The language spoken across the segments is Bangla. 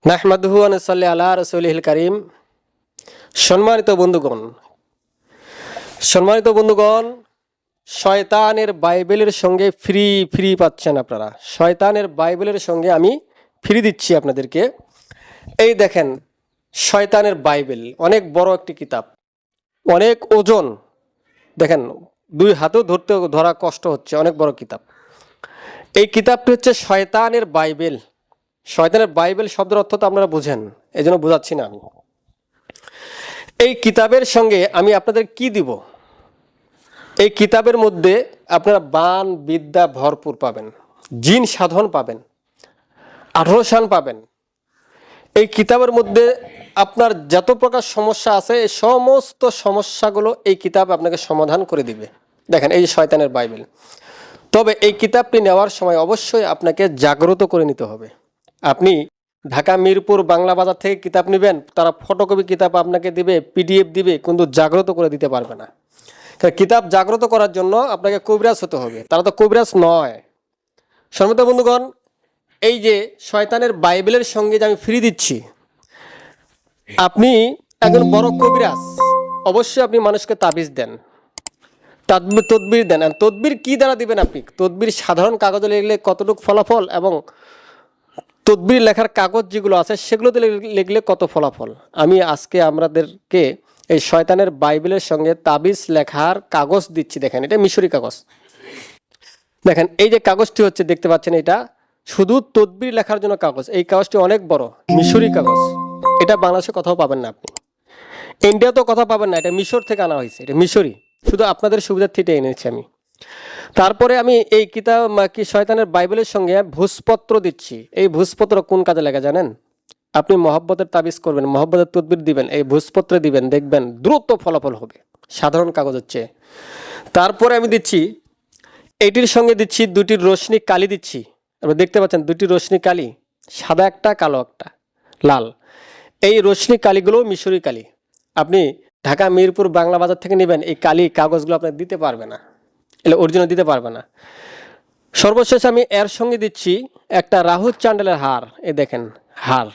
নাহমাদুহু ওয়া নুসাল্লি আলা রাসূলিহিল কারীম। সম্মানিত বন্ধুগণ, শয়তানের বাইবেলের সঙ্গে ফ্রি পাচ্ছেন আপনারা। শয়তানের বাইবেলের সঙ্গে আমি ফ্রি দিচ্ছি আপনাদেরকে। এই দেখেন, শয়তানের বাইবেল অনেক বড় একটি কিতাব, অনেক ওজন। দেখেন, দুই হাতেও ধরা কষ্ট হচ্ছে, অনেক বড় কিতাব। এই কিতাবটি হচ্ছে শয়তানের বাইবেল। শয়তানের বাইবেল শব্দের অর্থ তো আপনারা বুঝেন, এই জন্য বোঝাচ্ছি না আমি। এই কিতাবের সঙ্গে আমি আপনাদের কি দিব? এই কিতাবের মধ্যে আপনারা বান বিদ্যা ভরপুর পাবেন, জিন সাধন পাবেন, 18 শান পাবেন। এই কিতাবের মধ্যে আপনার যত প্রকার সমস্যা আছে, এই সমস্ত সমস্যাগুলো এই কিতাব আপনাকে সমাধান করে দিবে। দেখেন, এই শয়তানের বাইবেল। তবে এই কিতাবটি নেওয়ার সময় অবশ্যই আপনাকে জাগ্রত করে নিতে হবে। আপনি ঢাকা মিরপুর বাংলা বাজার থেকে কিতাব নেবেন, তারা ফটোকপি কিতাব আপনাকে দিবে, পিডিএফ দিবে, কিন্তু জাগ্রত করে দিতে পারবে না। কিতাব জাগ্রত করার জন্য আপনাকে কবিরাজ হতে হবে, তারা তো কবিরাজ নয়। সম্মানিত বন্ধুগণ, এই যে শয়তানের বাইবেলের সঙ্গে যে আমি ফ্রি দিচ্ছি, আপনি একজন বড় কবিরাজ, অবশ্যই আপনি মানুষকে তাবিজ দেন, তদবির দেন। তদবির কি দ্বারা দিবেন? আপনি তদবির সাধারণ কাগজে লিখলে কতটুকু ফলাফল, এবং তদবির লেখার কাগজ যেগুলো আছে সেগুলোতে লিখলে কত ফলাফল। আমি আজকে আমাদেরকে এই শয়তানের বাইবেলের সঙ্গে তাবিজ লেখার কাগজ দিচ্ছি। দেখেন, এটা মিশরি কাগজ। দেখেন, এই যে কাগজটি হচ্ছে, দেখতে পাচ্ছেন, এটা শুধু তদবির লেখার জন্য কাগজ। এই কাগজটি অনেক বড়, মিশরি কাগজ। এটা বাংলাদেশে কোথাও পাবেন না, আপনি ইন্ডিয়াতেও কথা পাবেন না। এটা মিশর থেকে আনা হয়েছে, এটা মিশরি। শুধু আপনাদের সুবিধার্থে এটা এনেছি আমি। তারপরে আমি এই কিতাব শয়তানের বাইবেলের সঙ্গে ভূষপত্র দিচ্ছি। এই ভূষপত্র কোন কাজে লাগে জানেন? আপনি মহব্বতের তাবিজ করবেন, মহব্বতের তদবির দিবেন, এই ভূষপত্রে দিবেন, দেখবেন দ্রুত ফলাফল হবে, সাধারণ কাগজ হচ্ছে। তারপরে আমি দিচ্ছি, এটির সঙ্গে দিচ্ছি দুটি রোশনি কালি দিচ্ছি। আপনি দেখতে পাচ্ছেন দুটি রোশনি কালি, সাদা একটা, কালো একটা, লাল। এই রোশনি কালিগুলো মিশরি কালি। আপনি ঢাকা মিরপুর বাংলা বাজার থেকে নেবেন, এই কালি কাগজগুলো আপনার দিতে পারবে না, এলে অরিজিনাল দিতে পারবে না। সর্বশেষ আমি এর সঙ্গে দিচ্ছি একটা রাহু চান্ডালের হার। এই দেখেন, হার।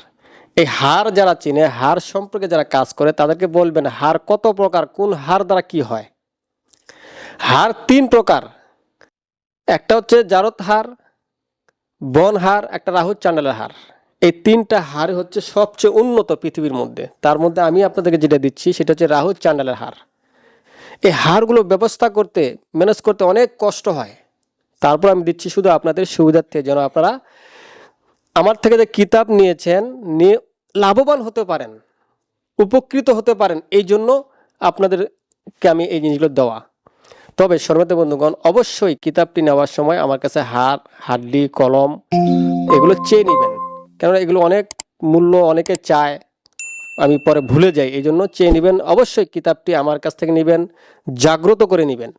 এই হার যারা চিনে, হার সম্পর্কে যারা কাজ করে, তাদেরকে বলবেন হার কত প্রকার, কোন হার দ্বারা কি হয়। হার 3 প্রকার। একটা হচ্ছে জারত হার, বন হার, একটা রাহু চান্ডালের হার। এই 3টা হার হচ্ছে সবচেয়ে উন্নত পৃথিবীর মধ্যে। তার মধ্যে আমি আপনাদেরকে যেটা দিচ্ছি সেটা হচ্ছে রাহু চান্ডালের হার। এই হারগুলো ব্যবস্থা করতে, ম্যানেজ করতে অনেক কষ্ট হয়। তারপর আমি দিচ্ছি শুধু আপনাদের সুবিধার্থে, যেন আপনারা আমার থেকে যে কিতাব নিয়েছেন, নিয়ে লাভবান হতে পারেন, উপকৃত হতে পারেন, এই জন্য আপনাদেরকে আমি এই জিনিসগুলো দেওয়া। তবে সম্মানিত বন্ধুগণ, অবশ্যই কিতাবটি নেওয়ার সময় আমার কাছে হাড্ডি, কলম এগুলো চেয়ে নেবেন, কেননা এগুলো অনেক মূল্য, অনেকে চায়, আমি পরে ভুলে যাই, এই জন্য চেয়ে নেবেন। অবশ্যই কিতাবটি আমার কাছ থেকে নেবেন, জাগ্রত করে নেবেন।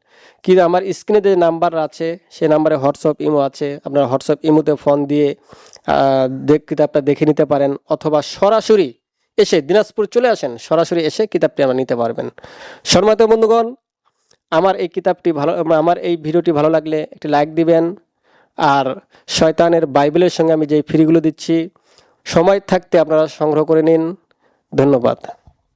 কি আমার স্ক্রিনে যে নাম্বার আছে, সে নাম্বারে হোয়াটসঅ্যাপ ইমো আছে, আপনারা হোয়াটসঅ্যাপ ইমোতে ফোন দিয়ে কিতাবটা দেখে নিতে পারেন, অথবা সরাসরি এসে দিনাজপুর চলে আসেন, সরাসরি এসে কিতাবটি আমরা নিতে পারবেন। সম্মানিত বন্ধুগণ, আমার এই ভিডিওটি ভালো লাগলে একটি লাইক দিবেন। আর শয়তানের বাইবেলের সঙ্গে আমি যে ফ্রিগুলো দিচ্ছি, সময় থাকতে আপনারা সংগ্রহ করে নিন। ধন্যবাদ।